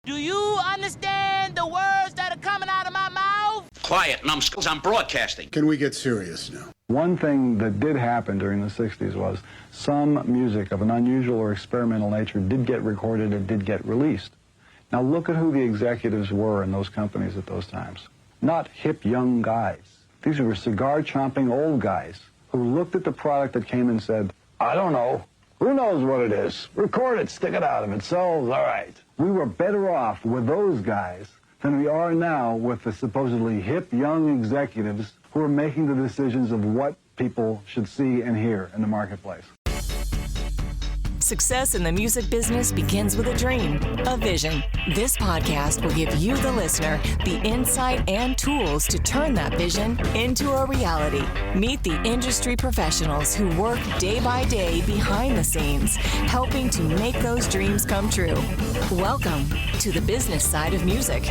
Do you understand the words that are coming out of my mouth? Quiet, numbskulls, I'm broadcasting. Can we get serious now? One thing that did happen during the 60s was some music of an unusual or experimental nature did get recorded and did get released. Now look at who the executives were in those companies at those times. Not hip young guys. These were cigar-chomping old guys who looked at the product that came and said, I don't know. Who knows what it is? Record it, stick it out. If it sells, all right. We were better off with those guys than we are now with the supposedly hip young executives who are making the decisions of what people should see and hear in the marketplace. Success in the music business begins with a dream, a vision. This podcast will give you, the listener, the insight and tools to turn that vision into a reality. Meet the industry professionals who work day by day behind the scenes, helping to make those dreams come true. Welcome to the business side of music.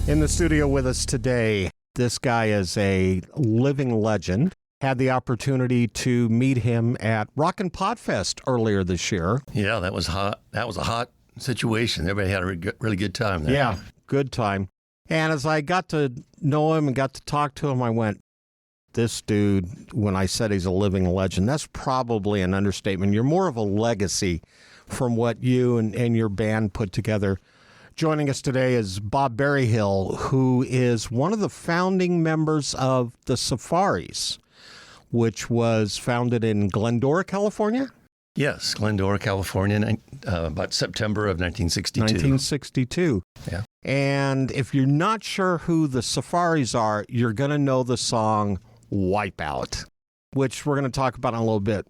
In the studio with us today, this guy is a living legend. Had the opportunity to meet him at Rockin' Podfest earlier this year. Yeah, that was hot. That was a hot situation. Everybody had a really good time there. Yeah, good time. And as I got to know him and got to talk to him, I went, this dude, when I said he's a living legend, that's probably an understatement. You're more of a legacy from what you and your band put together. Joining us today is Bob Berryhill, who is one of the founding members of the Safaris, which was founded in Glendora, California? Yes, Glendora, California, about September of 1962. 1962. Yeah. And if you're not sure who the Safaris are, you're going to know the song Wipeout, which we're going to talk about in a little bit.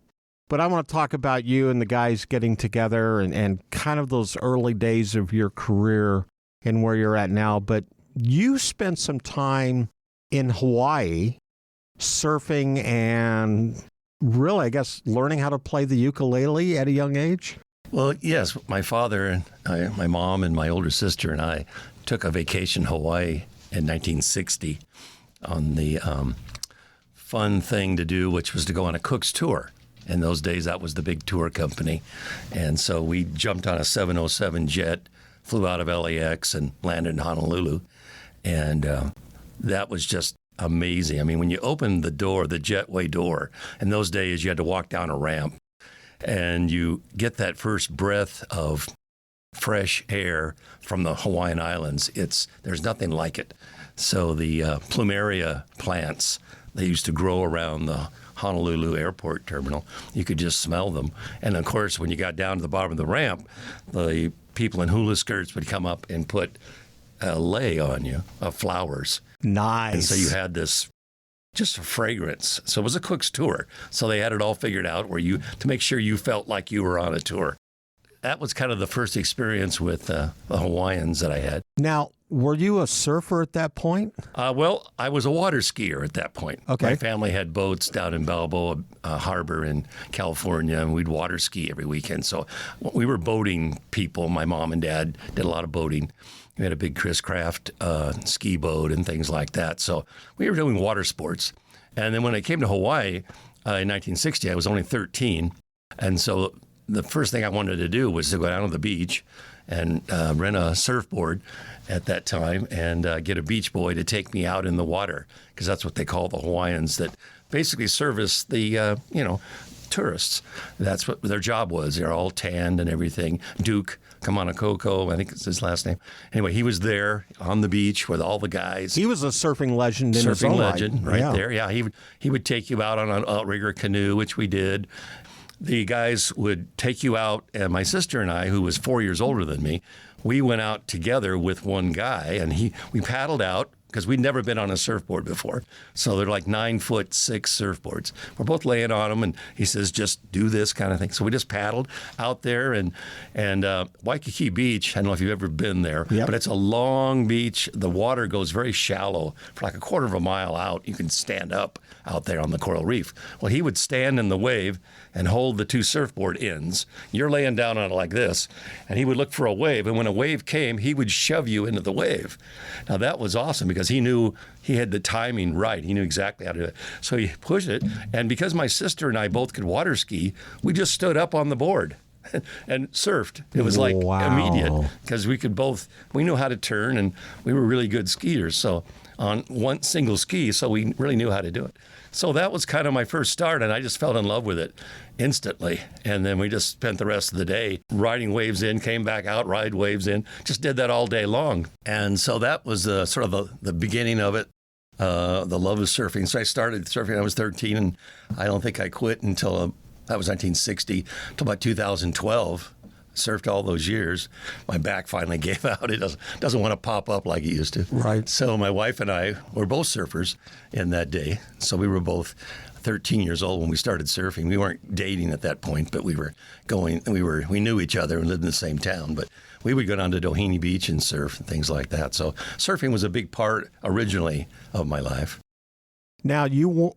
But I want to talk about you and the guys getting together and kind of those early days of your career and where you're at now. But you spent some time in Hawaii surfing and really, I guess, learning how to play the ukulele at a young age? Well, yes. My father, and my mom, and my older sister and I took a vacation in Hawaii in 1960 on the fun thing to do, which was to go on a Cook's tour. In those days, that was the big tour company. And so we jumped on a 707 jet, flew out of LAX, and landed in Honolulu. And that was just amazing. I mean, when you opened the door, the jetway door, in those days you had to walk down a ramp, and you get that first breath of fresh air from the Hawaiian Islands. There's nothing like it. So the plumeria plants, they used to grow around the Honolulu airport terminal. You could just smell them. And of course, when you got down to the bottom of the ramp, the people in hula skirts would come up and put a lei on you of flowers. Nice. And so you had this just a fragrance. So it was a Cook's tour. So they had it all figured out to make sure you felt like you were on a tour. That was kind of the first experience with the Hawaiians that I had. Now, were you a surfer at that point? Well, I was a water skier at that point. Okay. My family had boats down in Balboa Harbor in California, and we'd water ski every weekend. So we were boating people. My mom and dad did a lot of boating. We had a big Chris Craft ski boat and things like that. So we were doing water sports. And then when I came to Hawaii in 1960, I was only 13. And so the first thing I wanted to do was to go down to the beach and rent a surfboard at that time and get a beach boy to take me out in the water, because that's what they call the Hawaiians that basically service the, tourists. That's what their job was. They're all tanned and everything. Duke Kamanakoko, I think it's his last name. Anyway, he was there on the beach with all the guys. He was a surfing legend in his own right. Right there. Yeah, he would take you out on an outrigger canoe, which we did. The guys would take you out, and my sister and I, who was 4 years older than me, we went out together with one guy, and we paddled out, because we'd never been on a surfboard before. So they're like 9'6" surfboards. We're both laying on them, and he says, just do this kind of thing. So we just paddled out there, and Waikiki Beach, I don't know if you've ever been there, Yep. but it's a long beach. The water goes very shallow. For like a quarter of a mile out, you can stand up out there on the coral reef. Well, he would stand in the wave and hold the two surfboard ends. You're laying down on it like this, and he would look for a wave, and when a wave came, he would shove you into the wave. Now, that was awesome, because he knew he had the timing right. He knew exactly how to do it. So he pushed it, and because my sister and I both could water ski, we just stood up on the board. and surfed. It was like immediate because we knew how to turn and we were really good skiers. So on one single ski, so we really knew how to do it. So that was kind of my first start, and I just fell in love with it instantly. And then we just spent the rest of the day riding waves in, came back out, ride waves in, just did that all day long. And so that was sort of the beginning of it, the love of surfing. So I started surfing when I was 13, and I don't think I quit until that was 1960, until about 2012. Surfed all those years. My back finally gave out. It doesn't want to pop up like it used to. Right. So my wife and I were both surfers in that day. So we were both 13 years old when we started surfing. We weren't dating at that point, but we knew each other and lived in the same town. But we would go down to Doheny Beach and surf and things like that. So surfing was a big part originally of my life. Now,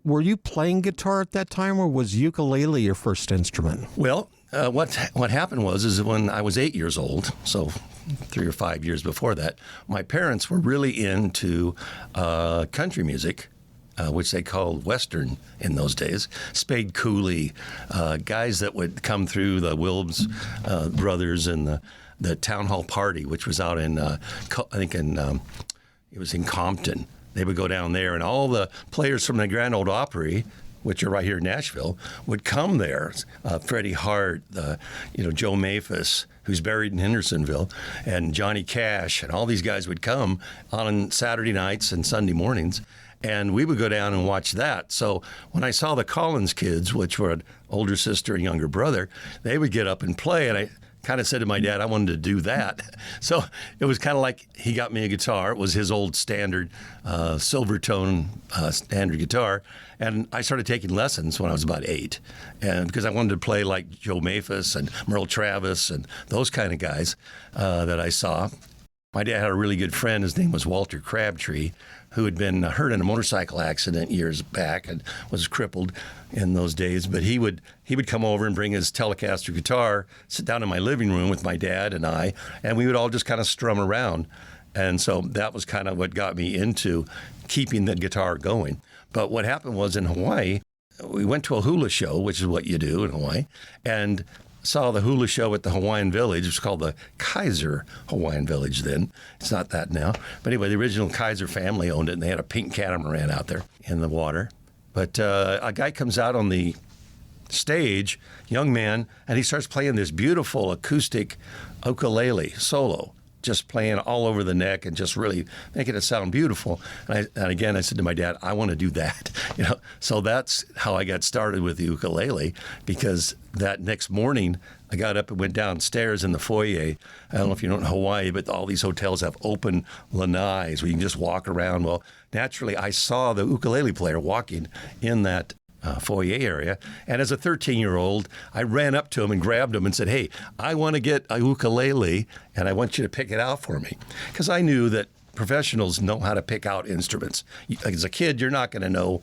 were you playing guitar at that time, or was ukulele your first instrument? Well, what happened was when I was 8 years old, so 3 or 5 years before that, my parents were really into country music, which they called Western in those days. Spade Cooley, guys that would come through the Wilbs brothers and the Town Hall Party, which was out in, it was in Compton. They would go down there, and all the players from the Grand Ole Opry, which are right here in Nashville, would come there. Freddie Hart, Joe Maphis, who's buried in Hendersonville, and Johnny Cash, and all these guys would come on Saturday nights and Sunday mornings, and we would go down and watch that. So when I saw the Collins kids, which were an older sister and younger brother, they would get up and play, and I kind of said to my dad, I wanted to do that. So it was kind of like he got me a guitar. It was his old standard Silvertone standard guitar. And I started taking lessons when I was about 8. And because I wanted to play like Joe Maphis and Merle Travis and those kind of guys that I saw. My dad had a really good friend. His name was Walter Crabtree, who had been hurt in a motorcycle accident years back and was crippled in those days. But he would come over and bring his Telecaster guitar, sit down in my living room with my dad and I, and we would all just kind of strum around. And so that was kind of what got me into keeping the guitar going. But what happened was in Hawaii, we went to a hula show, which is what you do in Hawaii, and saw the hula show at the Hawaiian Village. It was called the Kaiser Hawaiian Village then. It's not that now. But anyway, the original Kaiser family owned it, and they had a pink catamaran out there in the water. But a guy comes out on the stage, young man, and he starts playing this beautiful acoustic ukulele solo, just playing all over the neck and just really making it sound beautiful. And again, I said to my dad, I want to do that. So that's how I got started with the ukulele, because that next morning I got up and went downstairs in the foyer. I don't know if you know in Hawaii, but all these hotels have open lanais where you can just walk around. Well, naturally, I saw the ukulele player walking in that foyer area. And as a 13-year-old, I ran up to him and grabbed him and said, hey, I want to get a ukulele, and I want you to pick it out for me. Because I knew that professionals know how to pick out instruments. As a kid, you're not going to know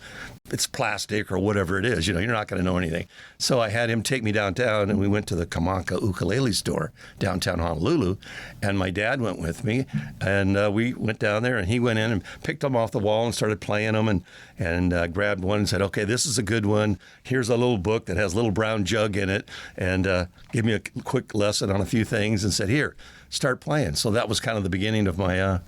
it's plastic or whatever it is. You're not going to know anything. So I had him take me downtown, and we went to the Kamanka ukulele store downtown Honolulu, and my dad went with me, and we went down there, and he went in and picked them off the wall and started playing them, and grabbed one and said, okay, this is a good one. Here's a little book that has a little brown jug in it, and gave me a quick lesson on a few things and said, here, start playing. So that was kind of the beginning of my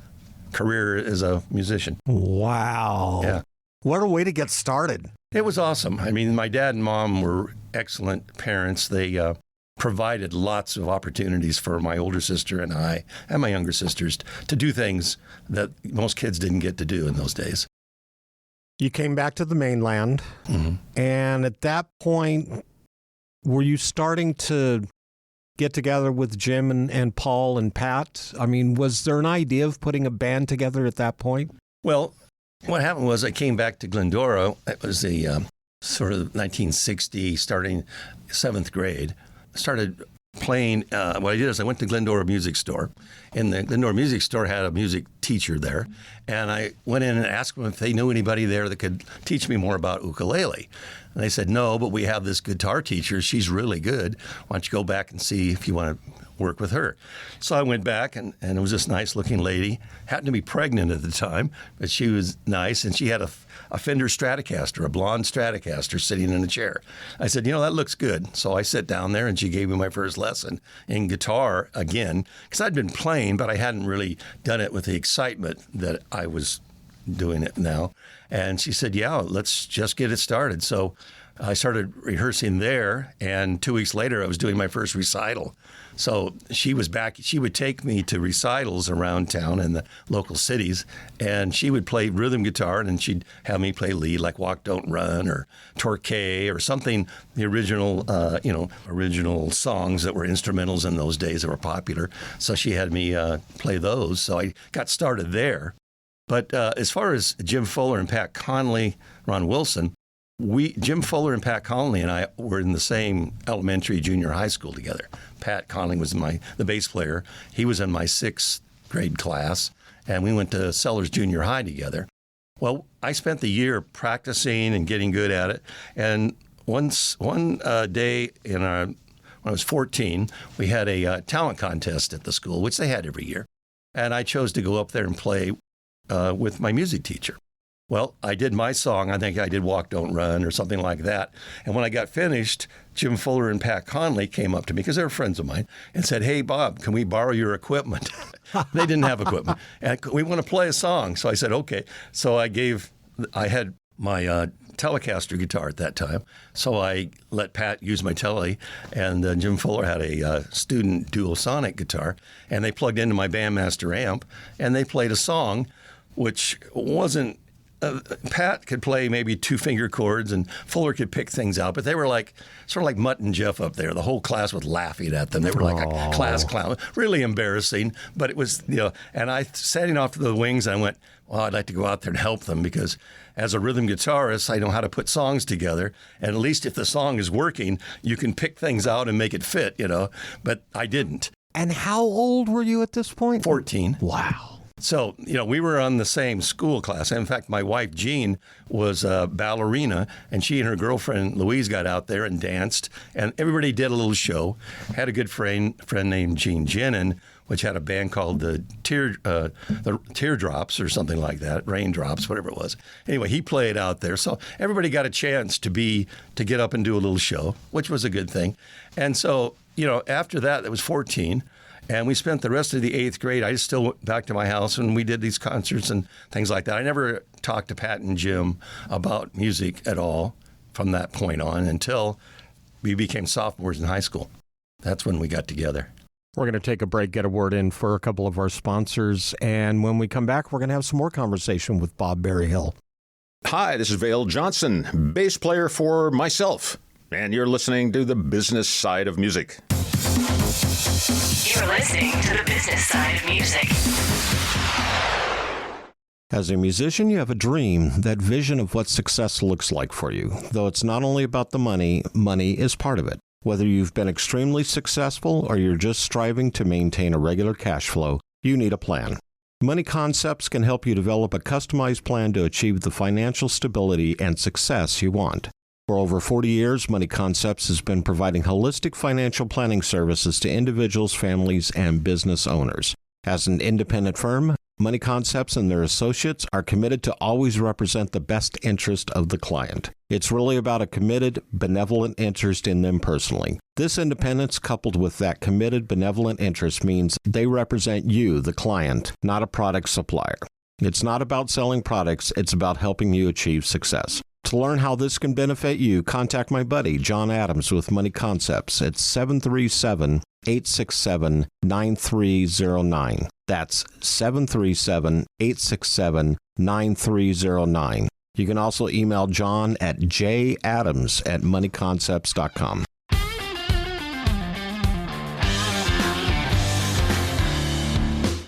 career as a musician. Wow. Yeah. What a way to get started. It was awesome. I mean, my dad and mom were excellent parents. They provided lots of opportunities for my older sister and I and my younger sisters to do things that most kids didn't get to do in those days. You came back to the mainland, and at that point, were you starting to get together with Jim and Paul and Pat? I mean, was there an idea of putting a band together at that point? Well, what happened was I came back to Glendora. It was the sort of 1960, starting 7th grade. I started playing. What I did is I went to Glendora Music Store, and the Glendora Music Store had a music teacher there, and I went in and asked them if they knew anybody there that could teach me more about ukulele. And they said, no, but we have this guitar teacher. She's really good. Why don't you go back and see if you want to work with her. So I went back, and it was this nice-looking lady, happened to be pregnant at the time, but she was nice, and she had a Fender Stratocaster, a blonde Stratocaster, sitting in a chair. I said, that looks good. So I sat down there, and she gave me my first lesson in guitar again, because I'd been playing, but I hadn't really done it with the excitement that I was doing it now. And she said, yeah, let's just get it started. So I started rehearsing there, and 2 weeks later, I was doing my first recital. So she was back. She would take me to recitals around town in the local cities, and she would play rhythm guitar, and she'd have me play lead, like Walk, Don't Run, or Torquay, or something, the original, original songs that were instrumentals in those days that were popular. So she had me play those. So I got started there. But as far as Jim Fuller and Pat Connolly, Ron Wilson, Jim Fuller and Pat Connolly and I were in the same elementary, junior high school together. Pat Connolly was the bass player. He was in my 6th grade class, and we went to Sellers Junior High together. Well, I spent the year practicing and getting good at it. And one day when I was 14, we had a talent contest at the school, which they had every year. And I chose to go up there and play with my music teacher. Well, I did my song. I think I did Walk, Don't Run or something like that. And when I got finished, Jim Fuller and Pat Connolly came up to me, because they were friends of mine, and said, hey, Bob, can we borrow your equipment? They didn't have equipment. And we want to play a song. So I said, okay. So I had my Telecaster guitar at that time. So I let Pat use my Tele, and Jim Fuller had a student dual sonic guitar, and they plugged into my Bandmaster amp, and they played a song, which wasn't, Pat could play maybe 2-finger chords, and Fuller could pick things out, but they were like sort of like Mutt and Jeff up there. The whole class was laughing at them. They were like a class clown. Really embarrassing, but it was, and I sat off to the wings, and I went, well, I'd like to go out there and help them, because as a rhythm guitarist, I know how to put songs together, and at least if the song is working, you can pick things out and make it fit, but I didn't. And how old were you at this point? 14. Wow. So, we were on the same school class. In fact, my wife, Jean, was a ballerina, and she and her girlfriend, Louise, got out there and danced, and everybody did a little show. Had a good friend named Gene Jenin, which had a band called the Teardrops or something like that, Raindrops, whatever it was. Anyway, he played out there. So everybody got a chance to get up and do a little show, which was a good thing. And so, after that, it was 14. And we spent the rest of the 8th grade. I just still went back to my house, and we did these concerts and things like that. I never talked to Pat and Jim about music at all from that point on until we became sophomores in high school. That's when we got together. We're going to take a break, get a word in for a couple of our sponsors, and when we come back, we're going to have some more conversation with Bob Berryhill. Hi, this is Vale Johnson, bass player for myself, and you're listening to the business side of music. You're listening to the business side of music. As a musician, you have a dream, that vision of what success looks like for you. Though it's not only about the money, money is part of it. Whether you've been extremely successful or you're just striving to maintain a regular cash flow, you need a plan. Money Concepts can help you develop a customized plan to achieve the financial stability and success you want. For over 40 years, Money Concepts has been providing holistic financial planning services to individuals, families, and business owners. As an independent firm, Money Concepts and their associates are committed to always represent the best interest of the client. It's really about a committed, benevolent interest in them personally. This independence, coupled with that committed, benevolent interest, means they represent you, the client, not a product supplier. It's not about selling products, it's about helping you achieve success. To learn how this can benefit you, contact my buddy, John Adams, with Money Concepts at 737-867-9309. That's 737-867-9309. You can also email John at jadams@moneyconcepts.com.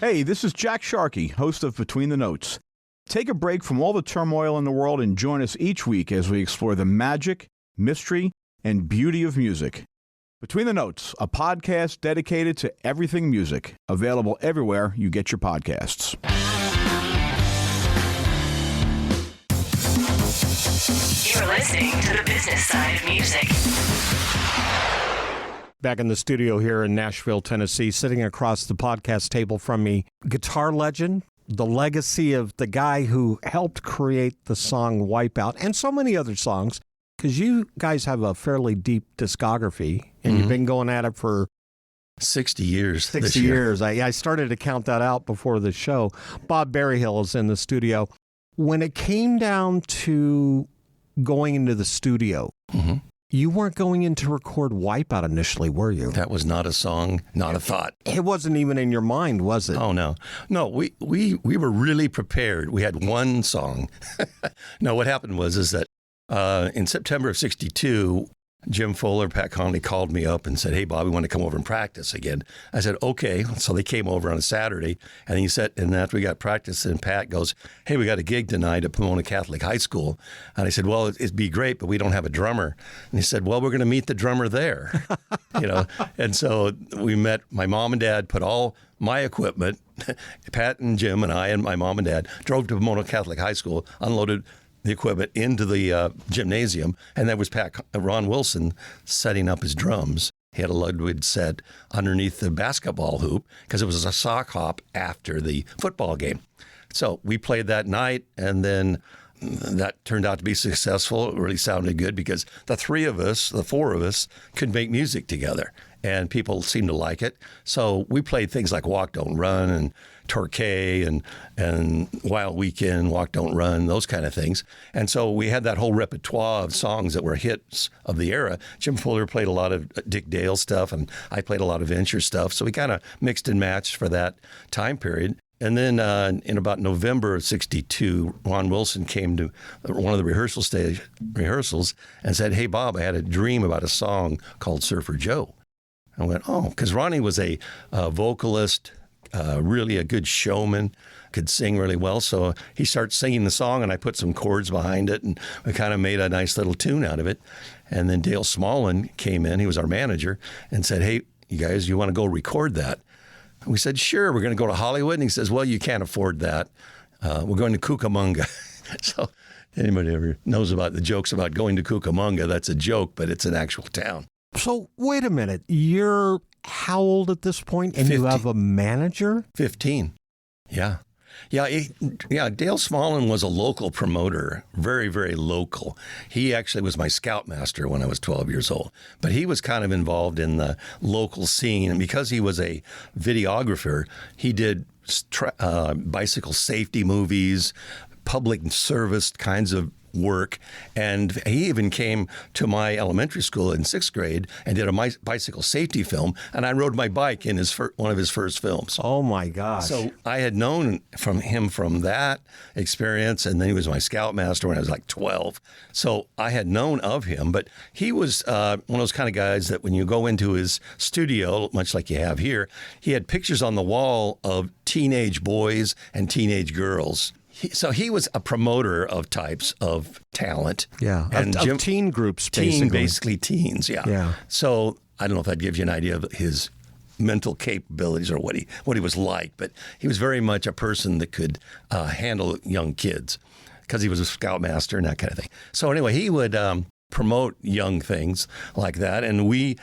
Hey, this is Jack Sharkey, host of Between the Notes. Take a break from all the turmoil in the world and join us each week as we explore the magic, mystery, and beauty of music. Between the Notes, a podcast dedicated to everything music, available everywhere you get your podcasts. You're listening to the business side of music. Back in the studio here in Nashville, Tennessee, sitting across the podcast table from me, guitar legend, the legacy of the guy who helped create the song Wipeout and so many other songs, because you guys have a fairly deep discography, and you've been going at it for 60 years. 60 years. I started to count that out before the show. Bob Berryhill is in the studio. When it came down to going into the studio, you weren't going in to record Wipeout initially, were you? That was not a song, not a thought. It wasn't even in your mind, was it? Oh, no. No, we were really prepared. We had one song. No, what happened was that in September of 62, Jim Fuller, Pat Connolly called me up and said, "Hey, Bob, we want to come over and practice again." I said, "Okay." So they came over on a Saturday, and he said, and after we got practice, and Pat goes, "Hey, we got a gig tonight at Pomona Catholic High School." And I said, "Well, it'd be great, but we don't have a drummer." And he said, "Well, we're going to meet the drummer there." And so we met. My mom and dad put all my equipment, Pat and Jim and I and my mom and dad drove to Pomona Catholic High School, unloaded the equipment into the gymnasium, and there was Ron Wilson setting up his drums. He had a Ludwig set underneath the basketball hoop because it was a sock hop after the football game. So we played that night, and then that turned out to be successful. It really sounded good because the four of us, could make music together, and people seemed to like it. So we played things like Walk, Don't Run, and Torquay, and Wild Weekend, Walk, Don't Run, those kind of things. And so we had that whole repertoire of songs that were hits of the era. Jim Fuller played a lot of Dick Dale stuff, and I played a lot of Venture stuff. So we kind of mixed and matched for that time period. And then in about November of 62, Ron Wilson came to one of the rehearsals and said, "Hey, Bob, I had a dream about a song called Surfer Joe." I went, "Oh," because Ronnie was a vocalist, really a good showman, could sing really well. So he started singing the song, and I put some chords behind it, and we kind of made a nice little tune out of it. And then Dale Smallin came in, he was our manager, and said, "Hey, you guys, you want to go record that?" We said, "Sure, we're going to go to Hollywood." And he says, "Well, you can't afford that. We're going to Cucamonga." So anybody ever knows about the jokes about going to Cucamonga, that's a joke, but it's an actual town. So wait a minute. You're how old at this point, and 50. you have a manager? 15. Yeah. Dale Smallin was a local promoter, very, very local. He actually was my scoutmaster when I was 12 years old. But he was kind of involved in the local scene. And because he was a videographer, he did bicycle safety movies, public service kinds of work, and he even came to my elementary school in 6th grade and did a bicycle safety film, and I rode my bike in one of his first films. Oh my gosh. So I had known from him from that experience, and then he was my scoutmaster when I was like 12. So I had known of him, but he was one of those kind of guys that when you go into his studio, much like you have here, he had pictures on the wall of teenage boys and teenage girls. So he was a promoter of types of talent. Yeah, and of teen groups, basically. Basically teens, yeah. So I don't know if that gives you an idea of his mental capabilities or what he was like, but he was very much a person that could handle young kids because he was a scoutmaster and that kind of thing. So anyway, he would promote young things like that, and we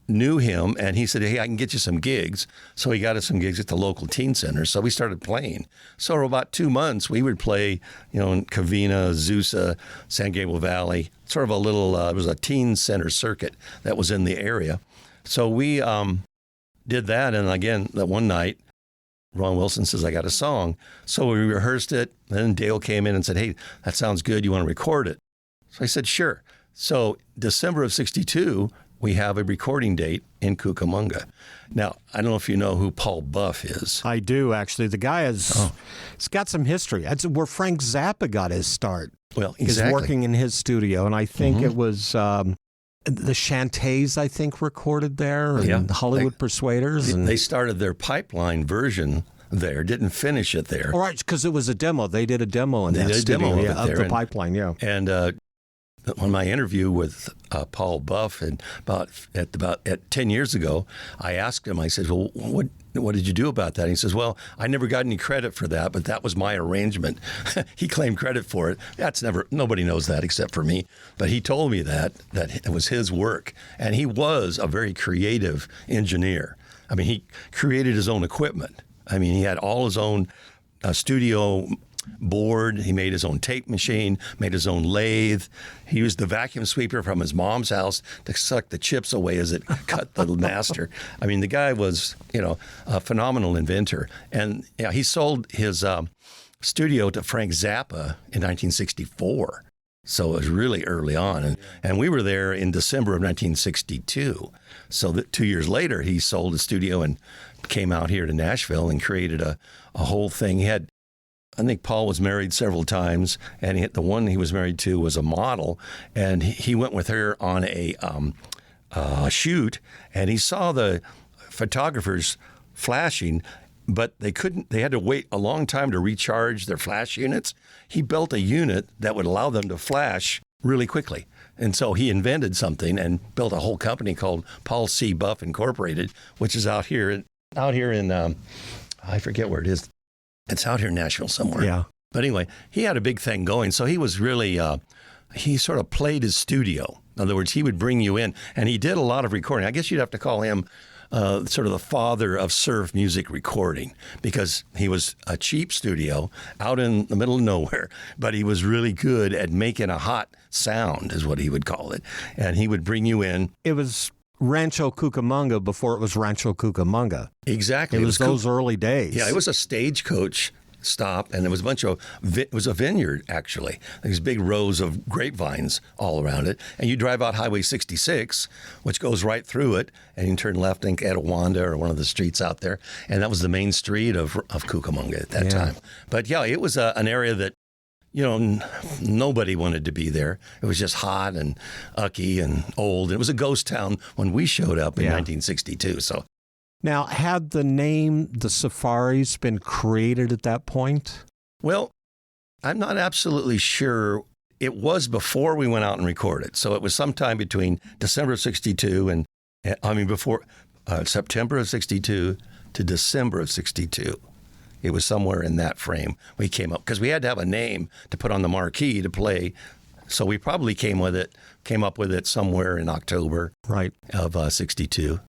knew him, and he said, "Hey, I can get you some gigs." So he got us some gigs at the local teen center. So we started playing. So for about 2 months, we would play, in Covina, Azusa, San Gabriel Valley, sort of a little, it was a teen center circuit that was in the area. So we did that. And again, that one night, Ron Wilson says, "I got a song." So we rehearsed it. Then Dale came in and said, "Hey, that sounds good. You want to record it?" So I said, "Sure." So December of 62, we have a recording date in Cucamonga. Now, I don't know if you know who Paul Buff is. I do, actually. The guy he's got some history. That's where Frank Zappa got his start. Well, exactly. He's working in his studio, and I think it was the Shantays, I think, recorded there, and Hollywood Persuaders. They started their Pipeline version there, didn't finish it there. All right, because it was a demo. They did a demo in that studio. Demo of the Pipeline, And on my interview with Paul Buff and about 10 years ago, I asked him, I said, well, what did you do about that? And he says, well, I never got any credit for that, but that was my arrangement. He claimed credit for it. Nobody knows that except for me. But he told me that it was his work. And he was a very creative engineer. I mean, he created his own equipment. I mean, he had all his own studio board. He made his own tape machine, made his own lathe. He used the vacuum sweeper from his mom's house to suck the chips away as it cut the master. I mean, the guy was, a phenomenal inventor. And he sold his studio to Frank Zappa in 1964. So it was really early on. And we were there in December of 1962. So that 2 years later, he sold the studio and came out here to Nashville and created a whole thing. I think Paul was married several times, and the one he was married to was a model, and he went with her on a shoot, and he saw the photographers flashing, but they had to wait a long time to recharge their flash units. He built a unit that would allow them to flash really quickly. And so he invented something and built a whole company called Paul C. Buff Incorporated, which is out here in I forget where it is. It's out here in Nashville somewhere. Yeah. But anyway, he had a big thing going. So he was really, he sort of played his studio. In other words, he would bring you in, and he did a lot of recording. I guess you'd have to call him sort of the father of surf music recording, because he was a cheap studio out in the middle of nowhere, but he was really good at making a hot sound, is what he would call it. And he would bring you in. It was Rancho Cucamonga before it was Rancho Cucamonga. Exactly. It was those early days. Yeah, it was a stagecoach stop, and there was it was a vineyard, actually. These big rows of grapevines all around it. And you drive out Highway 66, which goes right through it, and you turn left in Etowanda or one of the streets out there. And that was the main street of Cucamonga at that time. But yeah, it was an area that, nobody wanted to be there. It was just hot and ucky and old. It was a ghost town when we showed up in 1962. So, now, had the name the Safaris been created at that point? Well, I'm not absolutely sure. It was before we went out and recorded. So it was sometime between December of 62 before September of 62 to December of 62. It was somewhere in that frame we came up, because we had to have a name to put on the marquee to play. So we probably came up with it somewhere in October of 62.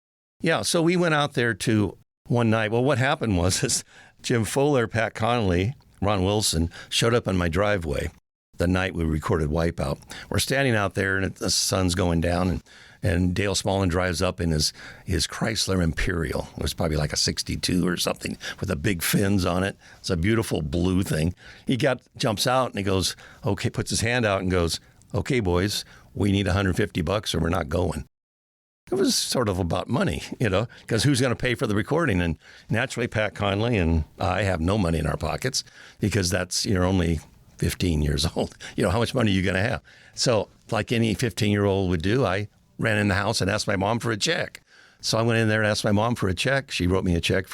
Yeah, so we went out there to one night. Well, what happened was Jim Fuller, Pat Connolly, Ron Wilson showed up in my driveway the night we recorded Wipeout. We're standing out there, and the sun's going down, and Dale Smallin drives up in his Chrysler Imperial. It was probably like a 62 or something with the big fins on it. It's a beautiful blue thing. He jumps out, and he goes, okay, puts his hand out and goes, okay, boys, we need $150 or we're not going. It was sort of about money, because who's going to pay for the recording? And naturally, Pat Connolly and I have no money in our pockets, because you're only 15 years old. How much money are you going to have? So like any 15-year-old would do, I ran in the house and asked my mom for a check. So I went in there and asked my mom for a check. She wrote me a check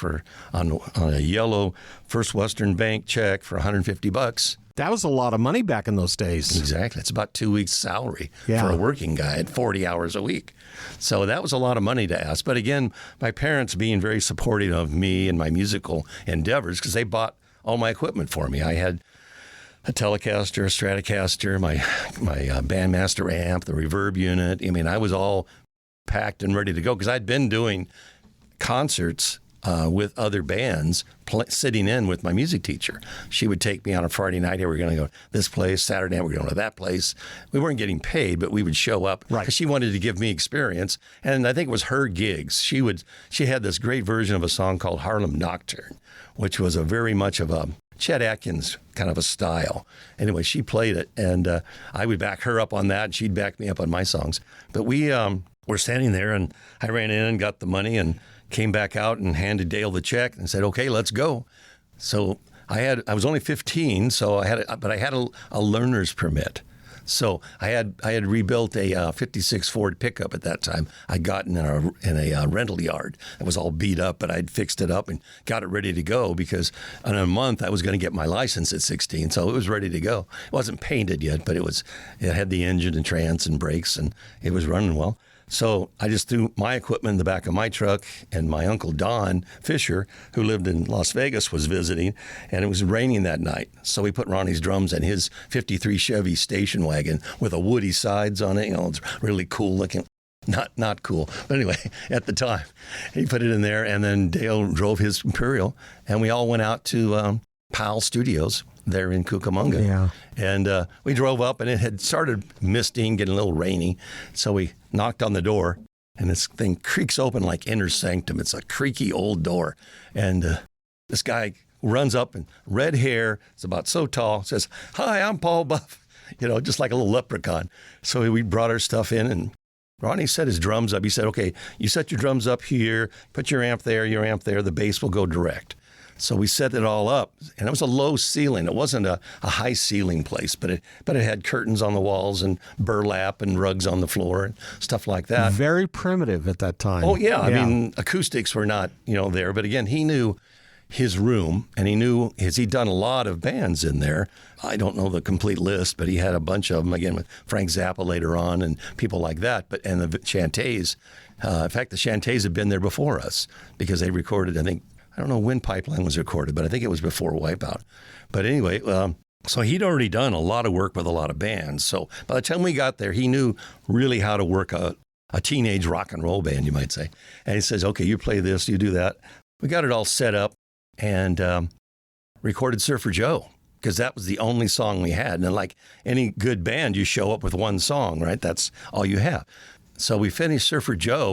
on a yellow First Western Bank check for $150. That was a lot of money back in those days. Exactly. It's about 2 weeks' salary for a working guy at 40 hours a week. So that was a lot of money to ask. But again, my parents being very supportive of me and my musical endeavors, because they bought all my equipment for me. I had a Telecaster, a Stratocaster, my Bandmaster amp, the reverb unit. I mean, I was all packed and ready to go, because I'd been doing concerts with other bands, sitting in with my music teacher. She would take me on a Friday night. Here, we're going to go to this place. Saturday night, we're going to that place. We weren't getting paid, but we would show up because she wanted to give me experience. And I think it was her gigs. She had this great version of a song called Harlem Nocturne, which was very much of a Chet Atkins kind of a style. Anyway, she played it, and I would back her up on that, and she'd back me up on my songs. But we were standing there, and I ran in and got the money and came back out and handed Dale the check and said, okay, let's go. So I was only 15, but I had a learner's permit. So I had rebuilt a 56 Ford pickup at that time. I'd gotten in a rental yard. It was all beat up, but I'd fixed it up and got it ready to go because in a month I was going to get my license at 16. So it was ready to go. It wasn't painted yet, but it had the engine and trans and brakes, and it was running well. So I just threw my equipment in the back of my truck, and my uncle Don Fisher, who lived in Las Vegas, was visiting, and it was raining that night. So we put Ronnie's drums in his 53 Chevy station wagon with a woody sides on it. It's really cool looking. Not cool. But anyway, at the time, he put it in there, and then Dale drove his Imperial, and we all went out to Powell Studios there in Cucamonga. Yeah. And we drove up, and it had started misting, getting a little rainy. So we knocked on the door, and this thing creaks open like inner sanctum. It's a creaky old door. And this guy runs up, and red hair, it's about so tall, says, "Hi, I'm Paul Buff," just like a little leprechaun. So we brought our stuff in, and Ronnie set his drums up. He said, "Okay, you set your drums up here, put your amp there, the bass will go direct." So we set it all up, and it was a low ceiling. It wasn't a high ceiling place, but it had curtains on the walls and burlap and rugs on the floor and stuff like that. Very primitive at that time. Oh, yeah. I mean, acoustics were not, there. But again, he knew his room, and he knew he'd done a lot of bands in there. I don't know the complete list, but he had a bunch of them, again, with Frank Zappa later on and people like that. And the Chantays, in fact, the Chantays had been there before us because they recorded, I don't know when Pipeline was recorded, but I think it was before Wipeout. But anyway, so he'd already done a lot of work with a lot of bands. So by the time we got there, he knew really how to work a teenage rock and roll band, you might say. And he says, "Okay, you play this, you do that." We got it all set up and recorded Surfer Joe, because that was the only song we had. And like any good band, you show up with one song, right? That's all you have. So we finished Surfer Joe.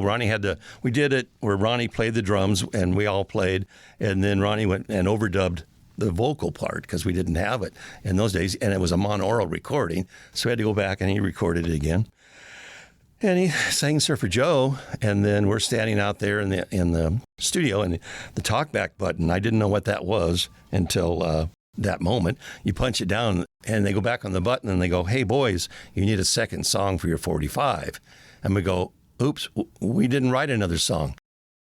We did it where Ronnie played the drums and we all played. And then Ronnie went and overdubbed the vocal part because we didn't have it in those days. And it was a monaural recording. So we had to go back and he recorded it again. And he sang Surfer Joe. And then we're standing out there in the studio, and the talkback button, I didn't know what that was until that moment. You punch it down and they go back on the button and they go, "Hey boys, you need a second song for your 45. And we go, "Oops, we didn't write another song."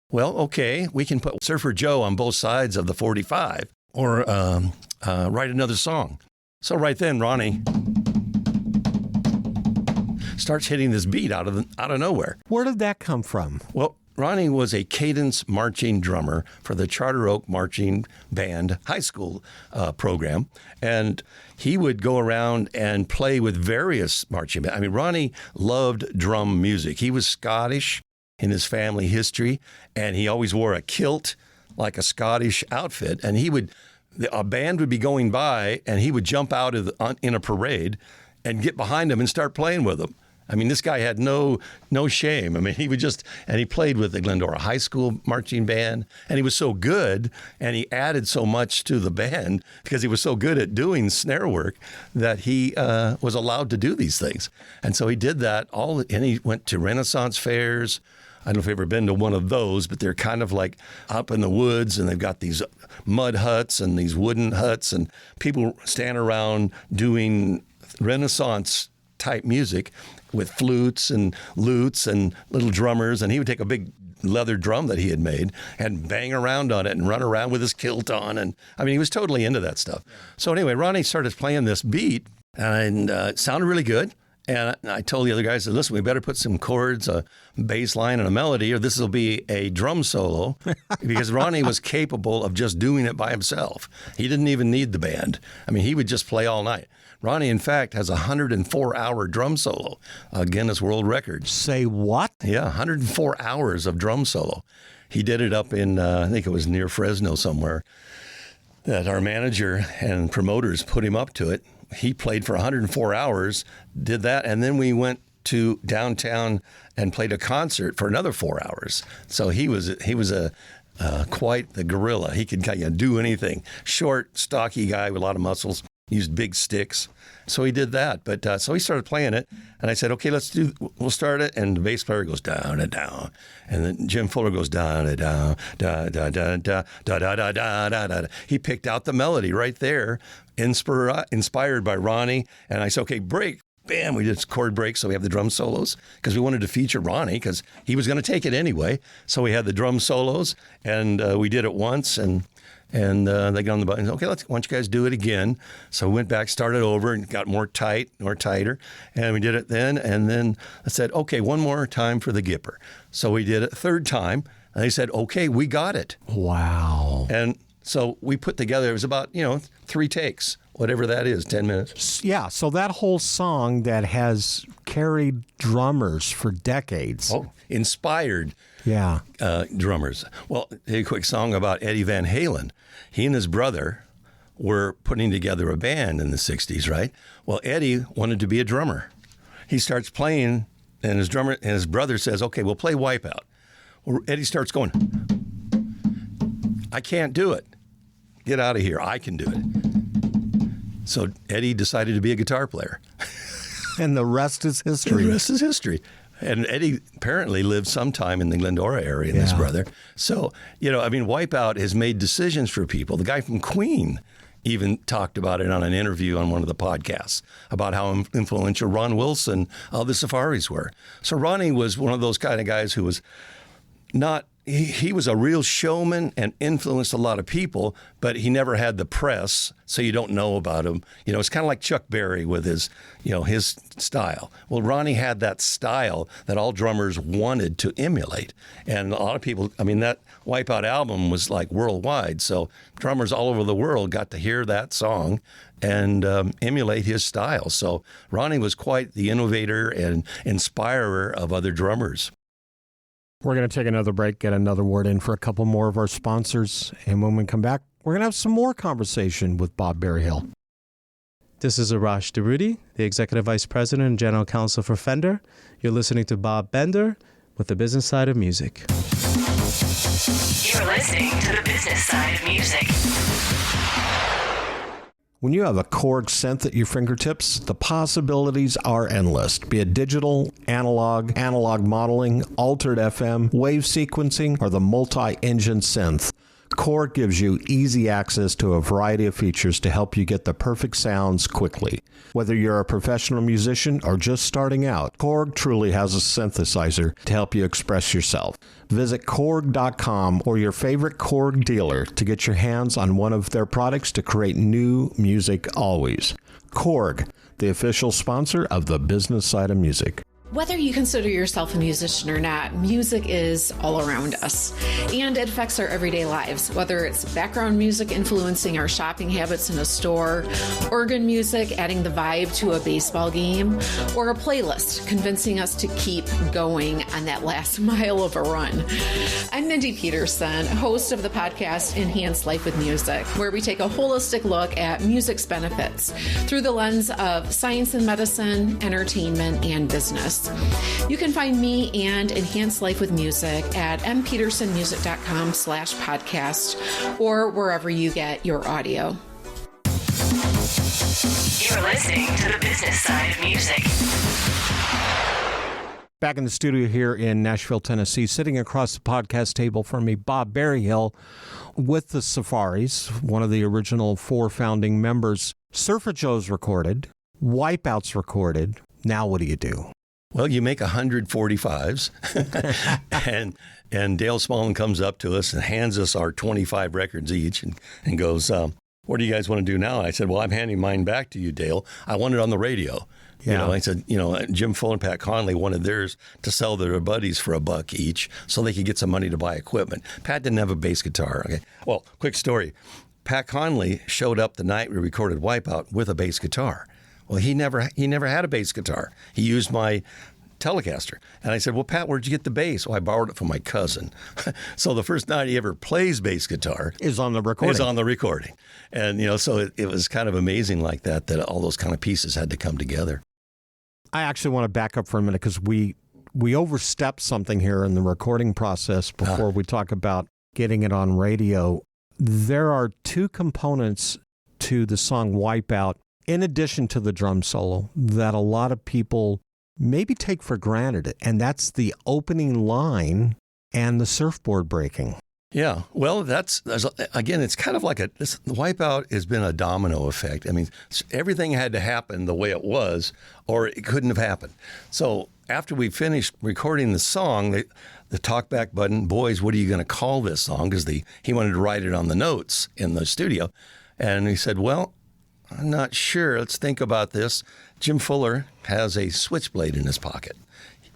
"Well, okay, we can put Surfer Joe on both sides of the 45 or write another song." So right then, Ronnie starts hitting this beat out of nowhere. Where did that come from? Well, Ronnie was a cadence marching drummer for the Charter Oak Marching Band high school program, and he would go around and play with various marching bands. I mean, Ronnie loved drum music. He was Scottish in his family history, and he always wore a kilt, like a Scottish outfit, and a band would be going by, and he would jump out in a parade and get behind them and start playing with them. I mean, this guy had no shame. I mean, he played with the Glendora High School marching band, and he was so good, and he added so much to the band because he was so good at doing snare work that he was allowed to do these things. And so he did that and he went to Renaissance fairs. I don't know if you've ever been to one of those, but they're kind of like up in the woods, and they've got these mud huts and these wooden huts, and people stand around doing Renaissance type music with flutes and lutes and little drummers, and he would take a big leather drum that he had made and bang around on it and run around with his kilt on, and I mean, he was totally into that stuff. So anyway, Ronnie started playing this beat, and it sounded really good. And I told the other guys, "Listen, we better put some chords, a bass line, and a melody, or this will be a drum solo," because Ronnie was capable of just doing it by himself. He didn't even need the band. I mean, he would just play all night. Ronnie, in fact, has a 104-hour drum solo, a Guinness World Record. Say what? Yeah, 104 hours of drum solo. He did it up in, I think it was near Fresno somewhere, that our manager and promoters put him up to it. He played for 104 hours, did that, and then we went to downtown and played a concert for another 4 hours. So he was quite the gorilla. He could kind of do anything. Short, stocky guy with a lot of muscles. Used big sticks. So he did that. But so he started playing it, and I said, "Okay, we'll start it." And the bass player goes down and down, and then Jim Fuller goes down and down, da da da da da da da da da da. He picked out the melody right there, inspired by Ronnie. And I said, "Okay, break." bam, we did chord breaks, so we have the drum solos, because we wanted to feature Ronnie, because he was going to take it anyway. So we had the drum solos, and we did it once, and they got on the button. Okay, why don't you guys do it again? So we went back, started over, and got more tighter, and we did it then. And then I said, okay, one more time for the Gipper. So we did it a third time, and they said, okay, we got it. Wow. And so we put together, it was about, 3 takes, whatever that is, 10 minutes. Yeah, so that whole song that has carried drummers for decades. Oh, inspired Yeah. drummers. Well, a quick song about Eddie Van Halen. He and his brother were putting together a band in the 60s, right? Well, Eddie wanted to be a drummer. He starts playing, and his brother says, okay, we'll play Wipeout. Well, Eddie starts going, I can't do it. Get out of here. I can do it. So Eddie decided to be a guitar player. And the rest is history. The rest is history. And Eddie apparently lived sometime in the Glendora area, his brother. So, Wipeout has made decisions for people. The guy from Queen even talked about it on an interview on one of the podcasts about how influential Ron Wilson of the Safaris were. So Ronnie was one of those kind of guys who was not, he was a real showman and influenced a lot of people, but he never had the press, so you don't know about him. It's kind of like Chuck Berry with his style. Well, Ronnie had that style that all drummers wanted to emulate. And a lot of people, that Wipeout album was like worldwide, so drummers all over the world got to hear that song and emulate his style. So Ronnie was quite the innovator and inspirer of other drummers. We're going to take another break, get another word in for a couple more of our sponsors. And when we come back, we're going to have some more conversation with Bob Berryhill. This is Arash Durudi, the Executive Vice President and General Counsel for Fender. You're listening to Bob Bender with the Business Side of Music. You're listening to the Business Side of Music. When you have a Korg synth at your fingertips, the possibilities are endless. Be it digital, analog modeling, altered FM, wave sequencing, or the multi-engine synth, Korg gives you easy access to a variety of features to help you get the perfect sounds quickly. Whether you're a professional musician or just starting out, Korg truly has a synthesizer to help you express yourself. Visit Korg.com or your favorite Korg dealer to get your hands on one of their products to create new music always. Korg, the official sponsor of the Business Side of Music. Whether you consider yourself a musician or not, music is all around us, and it affects our everyday lives, whether it's background music influencing our shopping habits in a store, organ music adding the vibe to a baseball game, or a playlist convincing us to keep going on that last mile of a run. I'm Mindy Peterson, host of the podcast Enhance Life with Music, where we take a holistic look at music's benefits through the lens of science and medicine, entertainment, and business. You can find me and Enhance Life with Music at mpetersonmusic.com/podcast or wherever you get your audio. You're listening to the Business Side of Music. Back in the studio here in Nashville, Tennessee, sitting across the podcast table from me, Bob Berryhill with the Safaris, one of the original 4 founding members. Surfer Joe's recorded, Wipeout's recorded. Now what do you do? Well, you make 145s, and Dale Smallin comes up to us and hands us our 25 records each and goes, what do you guys want to do now? And I said, well, I'm handing mine back to you, Dale. I want it on the radio. Yeah. I said, Jim Fuller and Pat Connolly wanted theirs to sell to their buddies for $1 each so they could get some money to buy equipment. Pat didn't have a bass guitar. Okay. Well, quick story. Pat Connolly showed up the night we recorded Wipeout with a bass guitar. Well, he never had a bass guitar. He used my Telecaster. And I said, well, Pat, where'd you get the bass? Well, I borrowed it from my cousin. So the first night he ever plays bass guitar is on the recording. And, so it was kind of amazing like that all those kind of pieces had to come together. I actually want to back up for a minute because we overstepped something here in the recording process before we talk about getting it on radio. There are 2 components to the song Wipeout, in addition to the drum solo, that a lot of people maybe take for granted, and that's the opening line and the surfboard breaking. Yeah, well, again, it's kind of like this Wipeout has been a domino effect. I mean, everything had to happen the way it was, or it couldn't have happened. So after we finished recording the song, the talkback button, boys, what are you going to call this song? Because he wanted to write it on the notes in the studio. And he said, well, I'm not sure. Let's think about this. Jim Fuller has a switchblade in his pocket.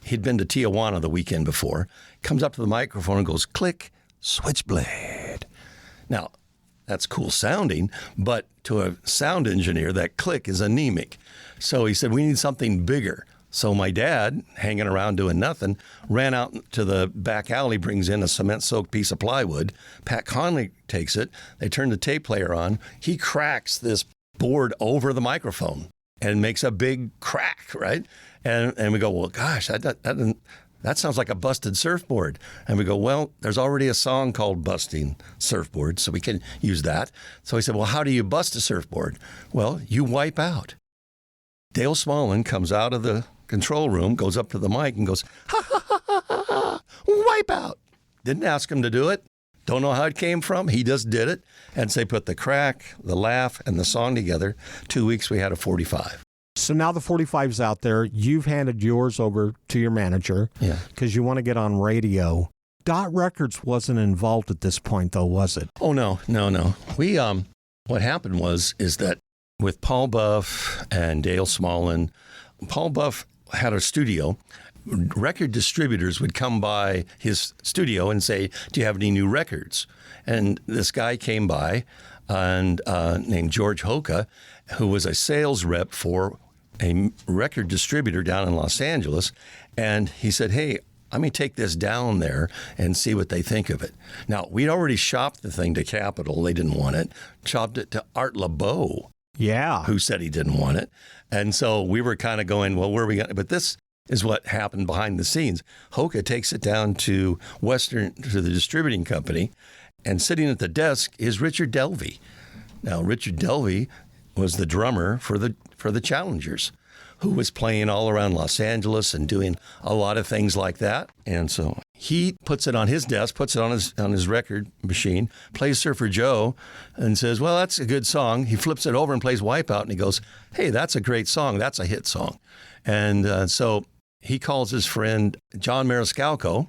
He'd been to Tijuana the weekend before, comes up to the microphone and goes, click, switchblade. Now, that's cool sounding, but to a sound engineer, that click is anemic. So he said, we need something bigger. So my dad, hanging around doing nothing, ran out to the back alley, brings in a cement-soaked piece of plywood. Pat Connolly takes it. They turn the tape player on. He cracks this board over the microphone and makes a big crack, right? And we go, well, gosh, that sounds like a busted surfboard. And we go, well, there's already a song called Busting Surfboard, so we can use that. So he said, well, how do you bust a surfboard? Well, you wipe out. Dale Smallin comes out of the control room, goes up to the mic and goes, ha, ha, ha, ha, ha, ha, wipe out. Didn't ask him to do it. Don't know how it came from. He just did it. And so they put the crack, the laugh, and the song together. 2 weeks, we had a 45. So now the 45's out there. You've handed yours over to your manager because you want to get on radio. Dot Records wasn't involved at this point, though, was it? Oh, no. We, what happened is that with Paul Buff and Dale Smallin, Paul Buff had a studio. Record distributors would come by his studio and say, do you have any new records? And this guy came by and named George Hoka, who was a sales rep for a record distributor down in Los Angeles. And he said, hey, let me take this down there and see what they think of it. Now, we'd already shopped the thing to Capitol. They didn't want it. Chopped it to Art LeBeau. Yeah. Who said he didn't want it. And so we were kind of going, well, where are we going? But this is what happened behind the scenes. Hoka takes it down to the distributing company, and sitting at the desk is Richard Delvey. Now, Richard Delvey was the drummer for the Challengers, who was playing all around Los Angeles and doing a lot of things like that. And so he puts it on his desk, puts it on his record machine, plays Surfer Joe, and says, well, that's a good song. He flips it over and plays Wipeout, and he goes, hey, that's a great song. That's a hit song. And so he calls his friend John Mariscalco,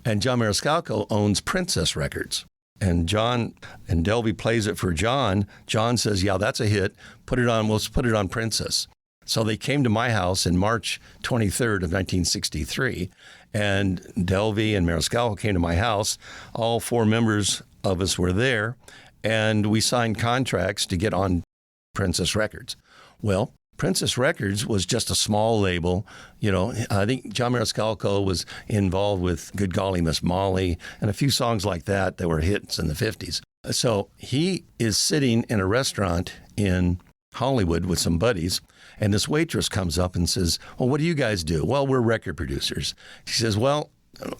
and John Mariscalco owns Princess Records. And John and Delvey plays it for John. John says, yeah, that's a hit. Let's put it on Princess. So they came to my house in March 23rd of 1963, and Delvey and Mariscalco came to my house. All four members of us were there, and we signed contracts to get on Princess Records. Well, Princess Records was just a small label. You know, I think John Mariscalco was involved with Good Golly Miss Molly and a few songs like that were hits in the 50s. So he is sitting in a restaurant in Hollywood with some buddies, and this waitress comes up and says, well, what do you guys do? Well, we're record producers. She says, well,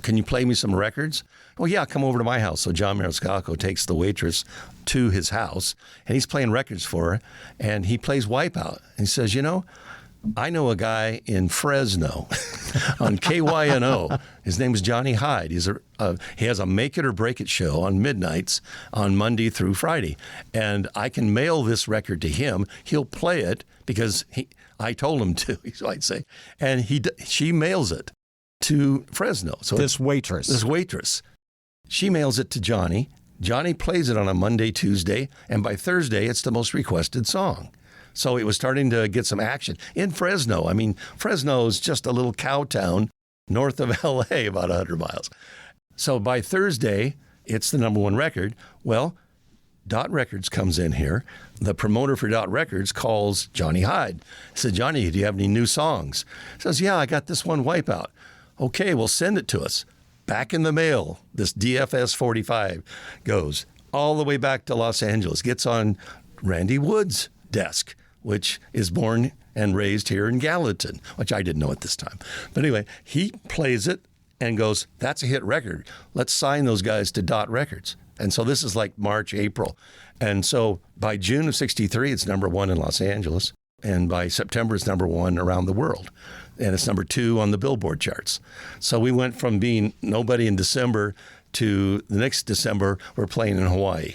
can you play me some records? Well, yeah, come over to my house. So John Mariscalco takes the waitress to his house, and he's playing records for her, and he plays Wipeout. And he says, you know, I know a guy in Fresno on KYNO. His name is Johnny Hyde. He has a Make It or Break It show on midnights on Monday through Friday. And I can mail this record to him. He'll play it because I told him to, so I'd say. And she mails it to Fresno. So This waitress. She mails it to Johnny. Johnny plays it on a Monday, Tuesday, and by Thursday, it's the most requested song. So it was starting to get some action in Fresno. I mean, Fresno is just a little cow town north of L.A., about 100 miles. So by Thursday, it's the number one record. Well, Dot Records comes in here. The promoter for Dot Records calls Johnny Hyde. He said, Johnny, do you have any new songs? He says, yeah, I got this one, Wipeout. Okay, well, send it to us. Back in the mail, this DFS 45 goes all the way back to Los Angeles, gets on Randy Wood's desk, which is born and raised here in Gallatin, which I didn't know at this time. But anyway, he plays it and goes, that's a hit record. Let's sign those guys to Dot Records. And so this is like March, April. And so by June of 63, it's number one in Los Angeles. And by September, it's number one around the world. And it's number two on the Billboard charts. So we went from being nobody in December to the next December, we're playing in Hawaii.